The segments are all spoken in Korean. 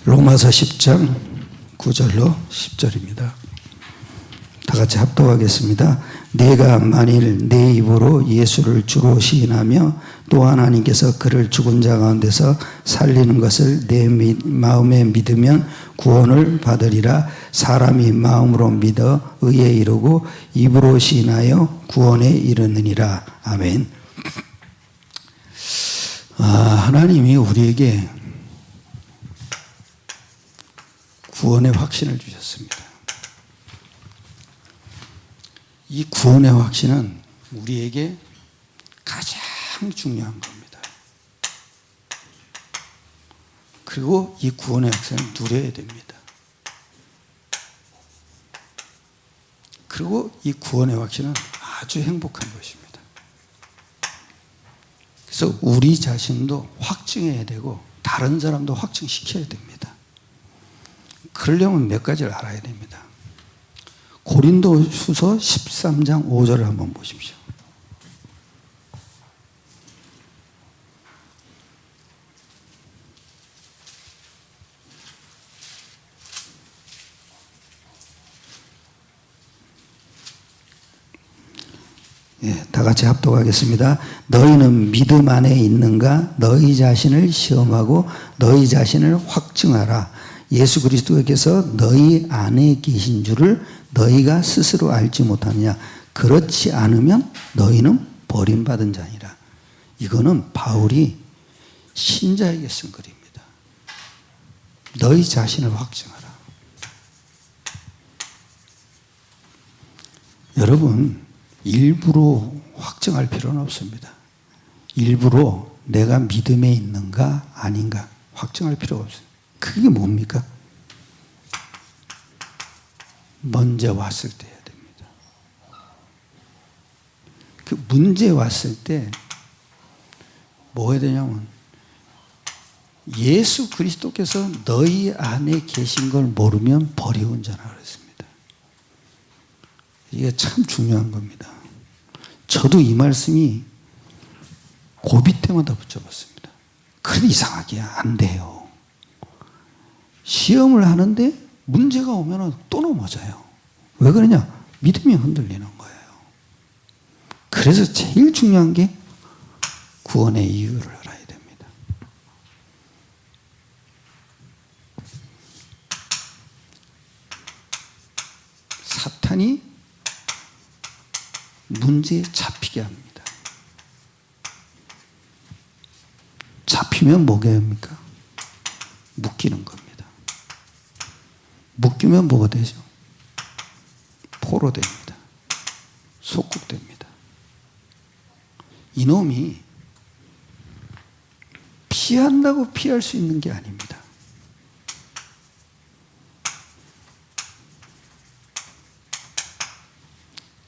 로마서 10장 9절로 10절입니다. 다 같이 합독하겠습니다. 내가 만일 내 입으로 예수를 주로 시인하며 또 하나님께서 그를 죽은 자 가운데서 살리는 것을 내 마음에 믿으면 구원을 받으리라. 사람이 마음으로 믿어 의에 이르고 입으로 시인하여 구원에 이르느니라. 아멘. 하나님이 우리에게 구원의 확신을 주셨습니다. 이 구원의 확신은 우리에게 가장 중요한 겁니다. 그리고 이 구원의 확신을 누려야 됩니다. 그리고 이 구원의 확신은 아주 행복한 것입니다. 그래서 우리 자신도 확증해야 되고 다른 사람도 확증시켜야 됩니다. 그러려면 몇 가지를 알아야 됩니다. 고린도후서 13장 5절을 한번 보십시오. 다 같이 합독하겠습니다. 너희는 믿음 안에 있는가? 너희 자신을 시험하고 너희 자신을 확증하라. 예수 그리스도께서 너희 안에 계신 줄을 너희가 스스로 알지 못하느냐. 그렇지 않으면 너희는 버림받은 자니라. 이거는 바울이 신자에게 쓴 글입니다. 너희 자신을 확증하라. 여러분, 일부러 확증할 필요는 없습니다. 일부러 내가 믿음에 있는가 아닌가 확증할 필요가 없어요. 그게 뭡니까? 문제 왔을 때 해야 됩니다. 그 문제 왔을 때 뭐 해야 되냐면 예수 그리스도께서 너희 안에 계신 걸 모르면 버리운 자라 그랬습니다. 이게 참 중요한 겁니다. 저도 이 말씀이 고비 때마다 붙여봤습니다. 그래도 이상하게 안 돼요. 시험을 하는데 문제가 오면 또 넘어져요. 왜 그러냐? 믿음이 흔들리는 거예요. 그래서 제일 중요한 게 구원의 이유를 알아야 됩니다. 사탄이 문제에 잡히게 합니다. 잡히면 뭐가 됩니까? 묶이는 겁니다. 묶이면 뭐가 되죠? 포로 됩니다. 속국됩니다. 이놈이 피한다고 피할 수 있는 게 아닙니다.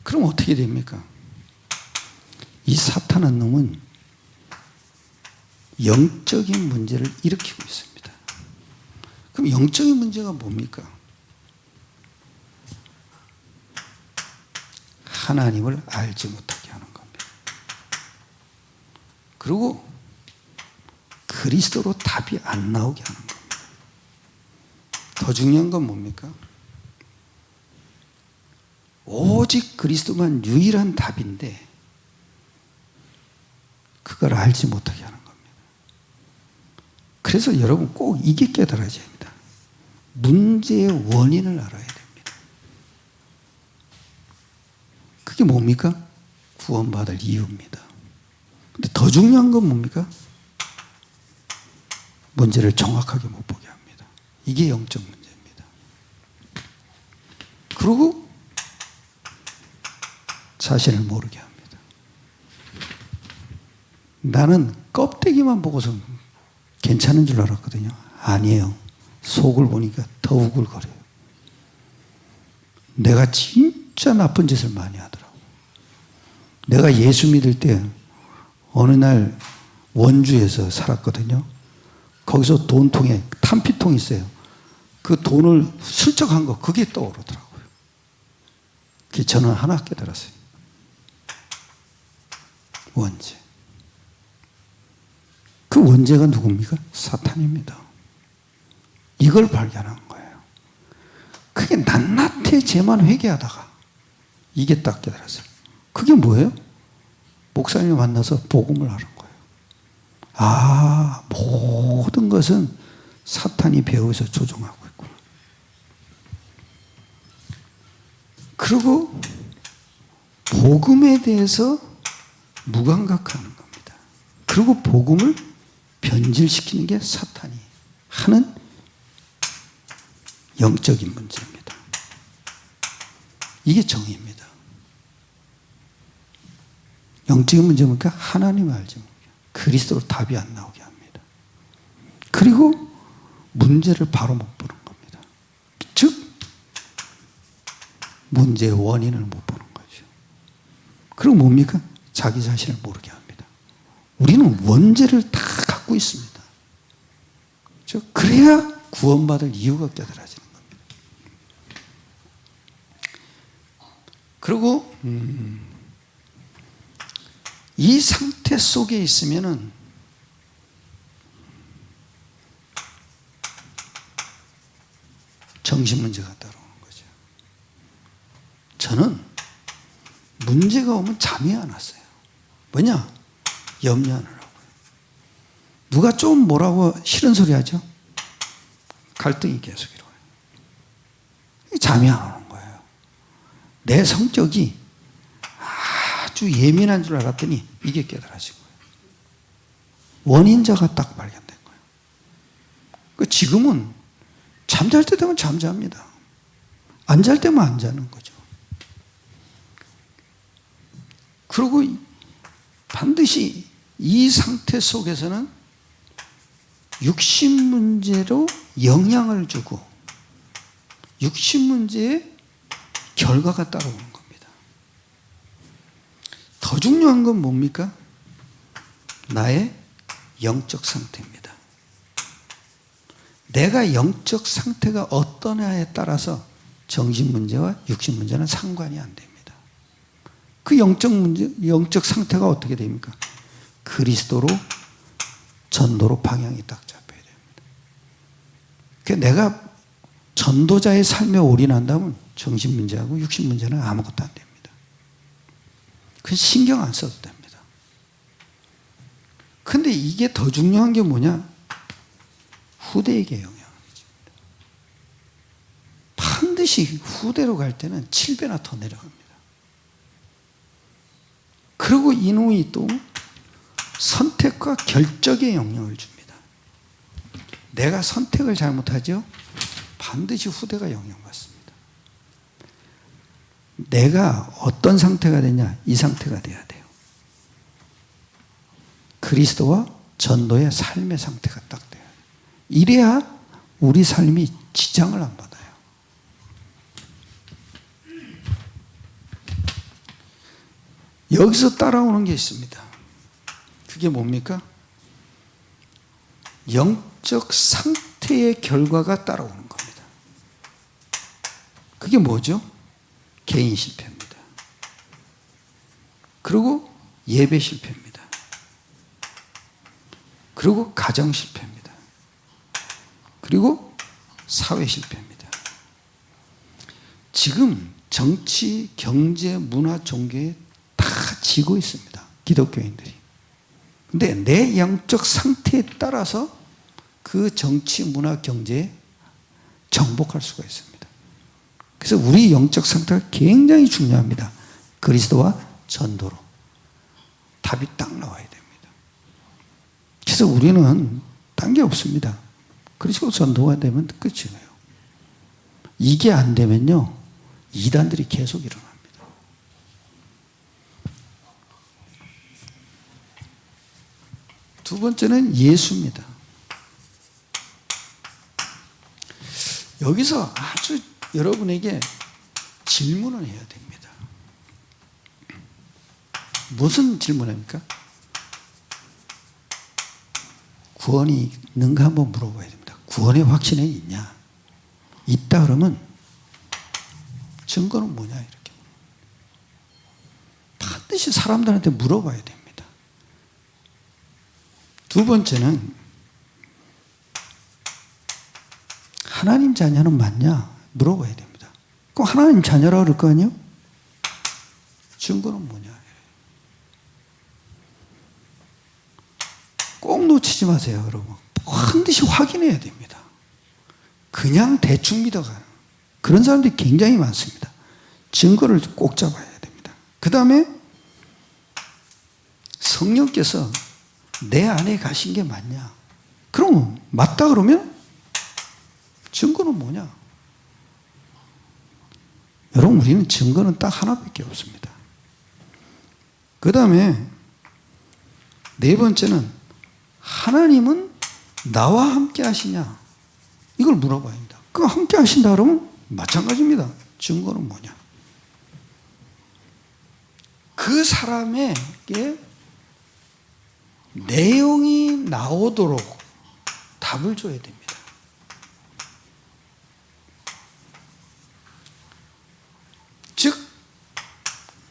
그럼 어떻게 됩니까? 이 사탄한 놈은 영적인 문제를 일으키고 있습니다. 그럼 영적인 문제가 뭡니까? 하나님을 알지 못하게 하는 겁니다. 그리고 그리스도로 답이 안 나오게 하는 겁니다. 더 중요한 건 뭡니까? 오직 그리스도만 유일한 답인데 그걸 알지 못하게 하는 겁니다. 그래서 여러분 꼭 이게 깨달아야 됩니다. 문제의 원인을 알아야 됩니다. 그게 뭡니까? 구원받을 이유입니다. 근데 더 중요한 건 뭡니까? 문제를 정확하게 못 보게 합니다. 이게 영적 문제입니다. 그리고 자신을 모르게 합니다. 나는 껍데기만 보고서 괜찮은 줄 알았거든요. 아니에요. 속을 보니까 더 우글거려요. 내가 진짜 나쁜 짓을 많이 하더라고요. 내가 예수 믿을 때 어느 날 원주에서 살았거든요. 거기서 돈통에 탄피통이 있어요. 그 돈을 슬쩍 한 거 그게 떠오르더라고요. 그게 저는 하나 깨달았어요. 원죄. 그 원죄가 누굽니까? 사탄입니다. 이 이걸 발견한 거예요. 그게 낱낱이 쟤만 회개하다가 이게 딱 깨달았어요. 그게 뭐예요? 목사님을 만나서 복음을 하는 거예요. 아, 모든 것은 사탄이 배후에서 조종하고 있구나. 그리고 복음에 대해서 무감각하는 겁니다. 그리고 복음을 변질시키는 게 사탄이 하는 영적인 문제입니다. 이게 정의입니다. 영적인 문제는 뭡니까? 하나님을 알지 못해요. 그리스도로 답이 안 나오게 합니다. 그리고 문제를 바로 못 보는 겁니다. 즉 문제의 원인을 못 보는 거죠. 그리고 뭡니까? 자기 자신을 모르게 합니다. 우리는 원죄를 다 갖고 있습니다. 그래야 구원받을 이유가 깨달아지는 겁니다. 그리고 이 상태 속에 있으면은 정신 문제가 따라오는 거죠. 저는 문제가 오면 잠이 안 왔어요. 뭐냐? 염려하느라고요. 누가 좀 뭐라고 싫은 소리 하죠? 갈등이 계속 일어나요. 잠이 안 오는 거예요. 내 성격이 아주 예민한 줄 알았더니 이게 깨달아진 거예요. 원인자가 딱 발견된 거예요. 지금은 잠잘 때 되면 잠잡니다. 안 잘 때면 안 자는 거죠. 그리고 반드시 이 상태 속에서는 육신 문제로 영향을 주고 육신 문제의 결과가 따라오는 겁니다. 더 중요한 건 뭡니까? 나의 영적 상태입니다. 내가 영적 상태가 어떠냐에 따라서 정신 문제와 육신 문제는 상관이 안 됩니다. 그 영적 문제, 영적 상태가 어떻게 됩니까? 그리스도로 전도로 방향이 딱 잡혀야 됩니다. 그러니까 내가 전도자의 삶에 올인한다면 정신 문제하고 육신 문제는 아무것도 안 됩니다. 그건 신경 안 써도 됩니다. 근데 이게 더 중요한 게 뭐냐? 후대에게 영향을 줍니다. 반드시 후대로 갈 때는 7배나 더 내려갑니다. 그리고 이놈이 또 선택과 결정에 영향을 줍니다. 내가 선택을 잘못하죠? 반드시 후대가 영향받습니다. 내가 어떤 상태가 되냐? 이 상태가 돼야 돼요. 그리스도와 전도의 삶의 상태가 딱 돼요. 이래야 우리 삶이 지장을 안 받아요. 여기서 따라오는 게 있습니다. 그게 뭡니까? 영적 상태의 결과가 따라오는 겁니다. 그게 뭐죠? 개인 실패입니다. 그리고 예배 실패입니다. 그리고 가정 실패입니다. 그리고 사회 실패입니다. 지금 정치, 경제, 문화, 종교에 다 지고 있습니다. 기독교인들이. 근데 내 영적 상태에 따라서 그 정치, 문화, 경제에 정복할 수가 있습니다. 그래서 우리 영적 상태가 굉장히 중요합니다. 그리스도와 전도로. 답이 딱 나와야 됩니다. 그래서 우리는 딴 게 없습니다. 그리고 전도가 되면 끝이에요. 이게 안 되면요, 이단들이 계속 일어납니다. 두 번째는 예수입니다. 여기서 아주 여러분에게 질문을 해야 됩니다. 무슨 질문입니까? 구원이 있는가 한번 물어봐야 됩니다. 구원의 확신이 있냐? 있다 그러면 증거는 뭐냐? 이렇게 반드시 사람들한테 물어봐야 됩니다. 두 번째는 하나님 자녀는 맞냐? 물어봐야 됩니다. 그럼 하나님 자녀라 그럴 거 아니에요? 증거는 뭐냐? 꼭 놓치지 마세요, 여러분. 반드시 확인해야 됩니다. 그냥 대충 믿어가는 그런 사람들이 굉장히 많습니다. 증거를 꼭 잡아야 됩니다. 그 다음에 성령께서 내 안에 가신 게 맞냐? 그럼 맞다 그러면 증거는 뭐냐? 여러분, 우리는 증거는 딱 하나밖에 없습니다. 그 다음에 네 번째는 하나님은 나와 함께 하시냐? 이걸 물어봐야 합니다. 그 함께 하신다 그러면 마찬가지입니다. 증거는 뭐냐? 그 사람에게 내용이 나오도록 답을 줘야 됩니다. 즉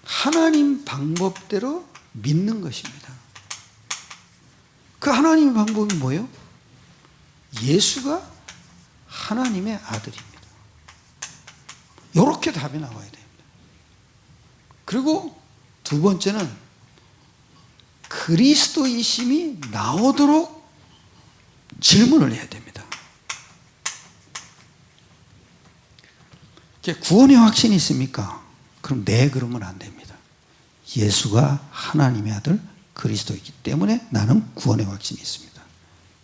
하나님 방법대로 믿는 것입니다. 그 하나님의 방법이 뭐예요? 예수가 하나님의 아들입니다. 이렇게 답이 나와야 됩니다. 그리고 두 번째는 그리스도이심이 나오도록 질문을 해야 됩니다. 구원의 확신이 있습니까? 그럼 네, 그러면 안 됩니다. 예수가 하나님의 아들 그리스도이기 때문에 나는 구원의 확신이 있습니다.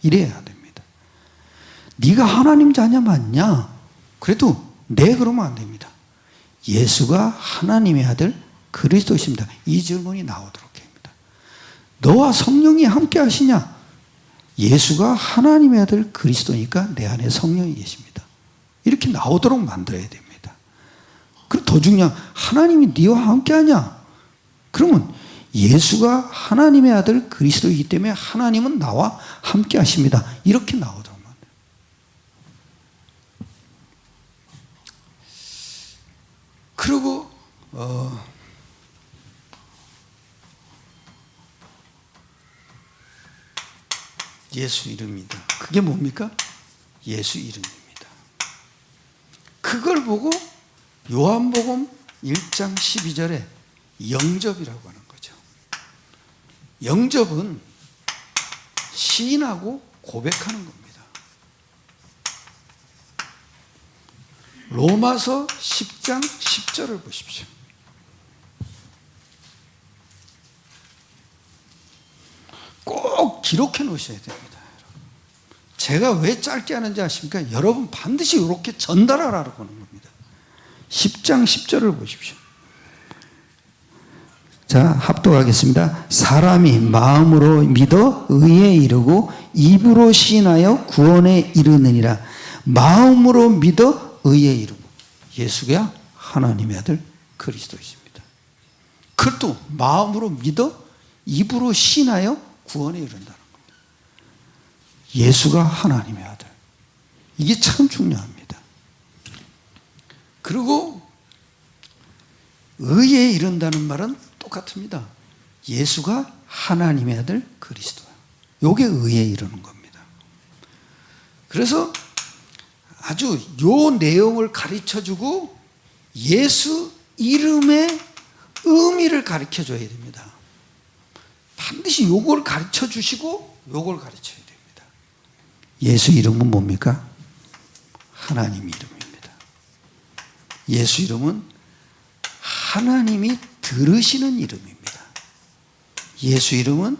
이래야 됩니다. 네가 하나님 자녀 맞냐? 그래도 네, 그러면 안 됩니다. 예수가 하나님의 아들 그리스도이십니다. 이 질문이 나오도록 합니다. 너와 성령이 함께 하시냐? 예수가 하나님의 아들 그리스도니까 내 안에 성령이 계십니다. 이렇게 나오도록 만들어야 됩니다. 그리고 더 중요한, 하나님이 네와 함께 하냐? 그러면 예수가 하나님의 아들 그리스도이기 때문에 하나님은 나와 함께 하십니다. 이렇게 나오도록 만들어요. 그리고 예수 이름이다. 그게 뭡니까? 예수 이름입니다. 그걸 보고 요한복음 1장 12절에 영접이라고 하는 거죠. 영접은 시인하고 고백하는 겁니다. 로마서 10장 10절을 보십시오. 꼭 기록해 놓으셔야 됩니다. 제가 왜 짧게 하는지 아십니까? 여러분 반드시 이렇게 전달하라고 하는 겁니다. 10장 10절을 보십시오. 자, 합독하겠습니다. 사람이 마음으로 믿어 의에 이르고 입으로 시인하여 구원에 이르느니라. 마음으로 믿어 의에 이르고, 예수가 하나님의 아들 그리스도이십니다. 그것도 마음으로 믿어 입으로 시인하여 구원에 이른다는 겁니다. 예수가 하나님의 아들. 이게 참 중요합니다. 그리고 의에 이른다는 말은 똑같습니다. 예수가 하나님의 아들 그리스도예요. 이게 의에 이르는 겁니다. 그래서 아주 요 내용을 가르쳐주고 예수 이름의 의미를 가르쳐줘야 됩니다. 반드시 요걸 가르쳐 주시고 요걸 가르쳐야 됩니다. 예수 이름은 뭡니까? 하나님 이름입니다. 예수 이름은 하나님이 들으시는 이름입니다. 예수 이름은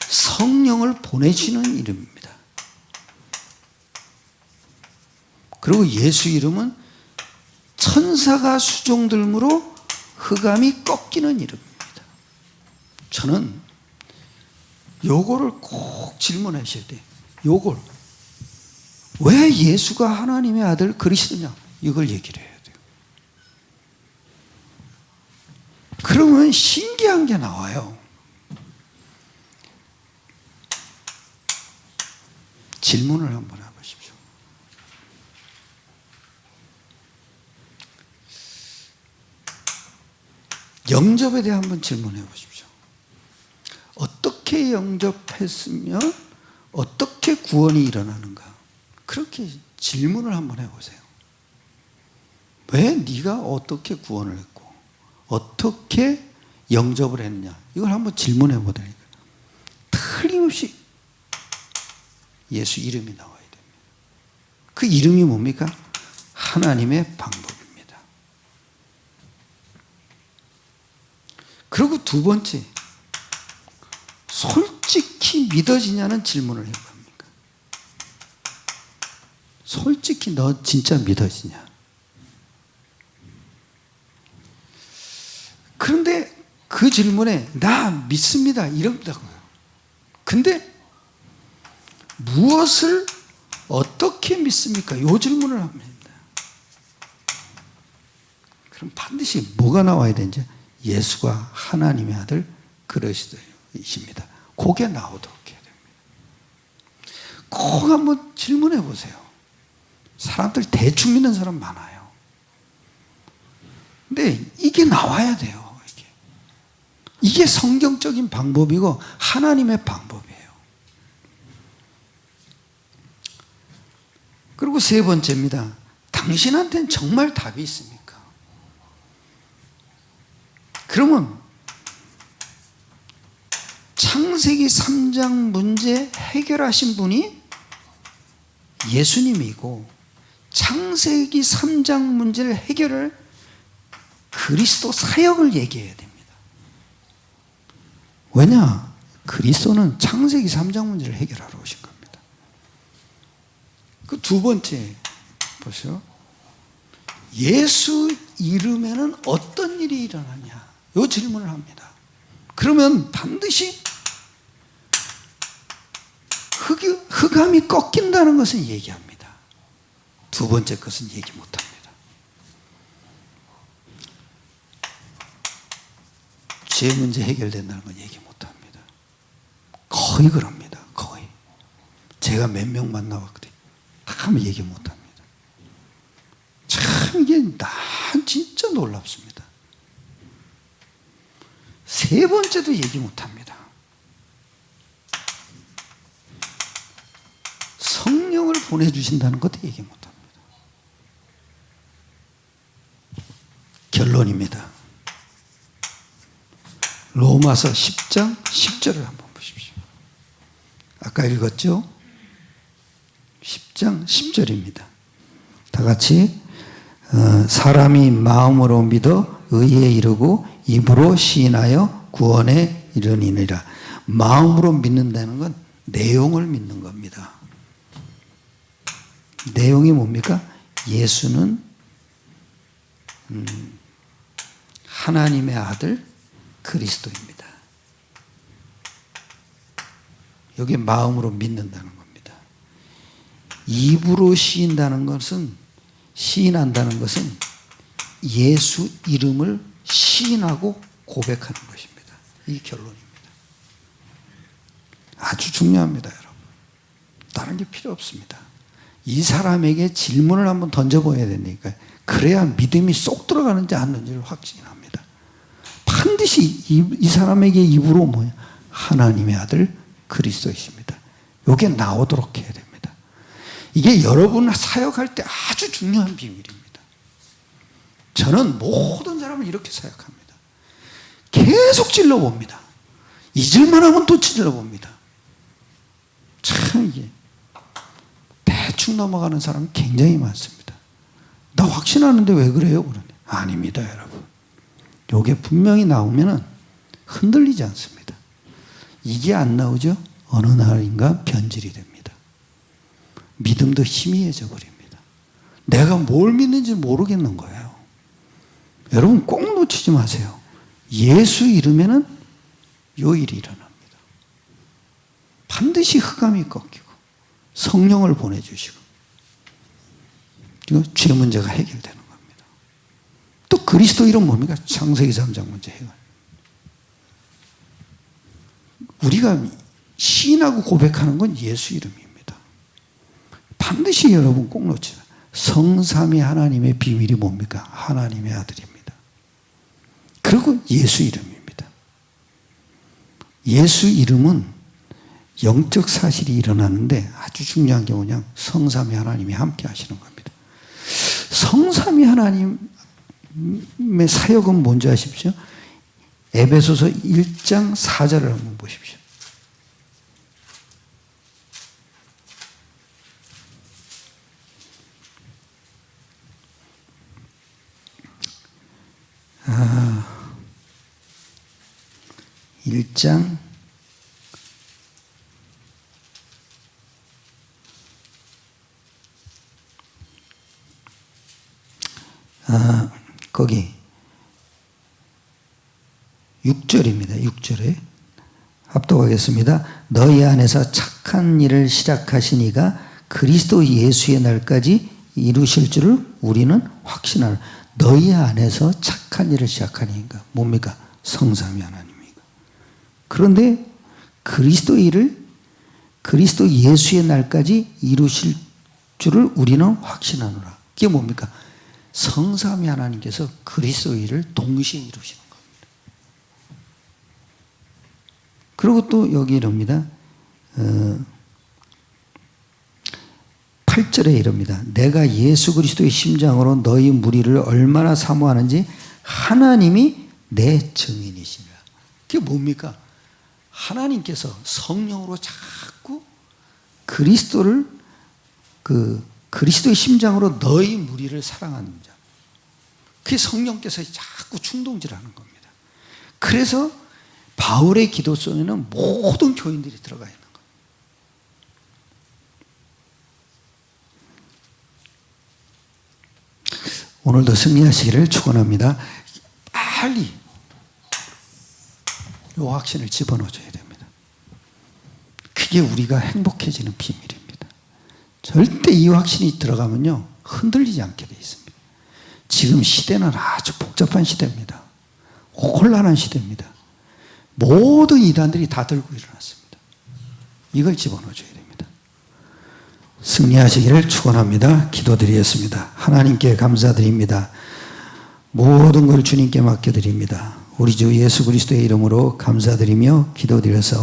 성령을 보내시는 이름입니다. 그리고 예수 이름은 천사가 수종들므로 흑암이 꺾이는 이름입니다. 저는 요거를 꼭 질문하셔야 돼요. 요걸. 왜 예수가 하나님의 아들 그리스도냐? 이걸 얘기를 해야 돼요. 그러면 신기한 게 나와요. 질문을 한번 해보십시오. 영접에 대해 한번 질문해 보십시오. 어떻게 영접했으면 어떻게 구원이 일어나는가? 그렇게 질문을 한번 해보세요. 왜 네가 어떻게 구원을 했고 어떻게 영접을 했냐, 이걸 한번 질문해 보다니까 틀림없이 예수 이름이 나와야 됩니다. 그 이름이 뭡니까? 하나님의 방법입니다. 그리고 두 번째, 솔직히 믿어지냐는 질문을 해봅니다. 솔직히 너 진짜 믿어지냐? 그런데 그 질문에 나 믿습니다 이런다고요. 근데 무엇을 어떻게 믿습니까? 이 질문을 합니다. 그럼 반드시 뭐가 나와야 되는지, 예수가 하나님의 아들 그리스도이십니다. 그게 나오도록 해야 됩니다. 꼭 한번 질문해 보세요. 사람들 대충 믿는 사람 많아요. 근데 이게 나와야 돼요. 이게 성경적인 방법이고 하나님의 방법이에요. 그리고 세 번째입니다. 당신한테는 정말 답이 있습니까? 그러면 창세기 3장 문제 해결하신 분이 예수님이고, 창세기 3장 문제를 해결할 그리스도 사역을 얘기해야 됩니다. 왜냐? 그리스도는 창세기 3장 문제를 해결하러 오신 겁니다. 그 두 번째 보세요. 예수 이름에는 어떤 일이 일어나냐, 이 질문을 합니다. 그러면 반드시 흑암이 꺾인다는 것은 얘기합니다. 두 번째 것은 얘기 못합니다. 죄 문제 해결된다는 건 얘기 못합니다. 거의 그럽니다. 거의. 제가 몇 명 만나봤거든요. 다 얘기 못합니다. 참 이게 난 진짜 놀랍습니다. 세 번째도 얘기 못합니다. 성령을 보내주신다는 것도 얘기 못합니다. 결론입니다. 로마서 10장 10절을 한번 보십시오. 아까 읽었죠? 10장 10절입니다. 다 같이 사람이 마음으로 믿어 의에 이르고 입으로 시인하여 구원에 이르니라. 마음으로 믿는다는 건 내용을 믿는 겁니다. 내용이 뭡니까? 예수는 하나님의 아들 그리스도입니다. 여기 마음으로 믿는다는 겁니다. 입으로 시인한다는 것은 예수 이름을 시인하고 고백하는 것입니다. 이게 결론입니다. 아주 중요합니다, 여러분. 다른 게 필요 없습니다. 이 사람에게 질문을 한번 던져보아야 되니까, 그래야 믿음이 쏙 들어가는지 안 들어가는지를 확신합니다. 반드시 이 사람에게 입으로 뭐냐? 하나님의 아들 그리스도이십니다. 이게 나오도록 해야 됩니다. 이게 여러분 사역할 때 아주 중요한 비밀입니다. 저는 모든 사람을 이렇게 사역합니다. 계속 찔러봅니다. 잊을만 하면 또 찔러봅니다. 참 이게 대충 넘어가는 사람이 굉장히 많습니다. 나 확신하는데 왜 그래요? 그러네. 아닙니다, 여러분. 이게 분명히 나오면은 흔들리지 않습니다. 이게 안 나오죠? 어느 날인가 변질이 됩니다. 믿음도 희미해져 버립니다. 내가 뭘 믿는지 모르겠는 거예요. 여러분 꼭 놓치지 마세요. 예수 이름에는 요 일이 일어납니다. 반드시 흑암이 꺾이고 성령을 보내주시고 죄 문제가 해결되는 겁니다. 또 그리스도 이름 뭡니까? 창세기 3장 문제 해결. 우리가 시인하고 고백하는 건 예수 이름입니다. 반드시 여러분 꼭 놓치지 마세요. 성삼위 하나님의 비밀이 뭡니까? 하나님의 아들입니다. 그리고 예수 이름입니다. 예수 이름은 영적 사실이 일어나는데 아주 중요한 게 뭐냐? 성삼위 하나님이 함께 하시는 겁니다. 성삼위 하나님의 사역은 뭔지 아십시오? 에베소서 1장 4절을 한번 보십시오. 아, 1장 거기 6절입니다. 6절에 합독하겠습니다. 너희 안에서 착한 일을 시작하시니가 그리스도 예수의 날까지 이루실 줄을 우리는 확신하노라. 너희 안에서 착한 일을 시작하니까 뭡니까? 성삼위 하나님이니까. 그런데 그리스도 일을 그리스도 예수의 날까지 이루실 줄을 우리는 확신하노라. 그게 뭡니까? 성삼위 하나님께서 그리스도 일을 동시에 이루시는 겁니다. 그리고 또 여기 이럽니다. 8절에 이럽니다. 내가 예수 그리스도의 심장으로 너희 무리를 얼마나 사모하는지 하나님이 내 증인이시라. 그게 뭡니까? 하나님께서 성령으로 자꾸 그리스도를 그리스도의 심장으로 너희 무리를 사랑하는 자. 그게 성령께서 자꾸 충동질하는 겁니다. 그래서 바울의 기도 속에는 모든 교인들이 들어가 있는 겁니다. 오늘도 승리하시기를 축원합니다. 빨리 이 확신을 집어넣어줘야 됩니다. 그게 우리가 행복해지는 비밀입니다. 절대 이 확신이 들어가면요 흔들리지 않게 되어 있습니다. 지금 시대는 아주 복잡한 시대입니다. 혼란한 시대입니다. 모든 이단들이 다 들고 일어났습니다. 이걸 집어넣어줘야 됩니다. 승리하시기를 축원합니다. 기도드리겠습니다. 하나님께 감사드립니다. 모든 걸 주님께 맡겨드립니다. 우리 주 예수 그리스도의 이름으로 감사드리며 기도드려서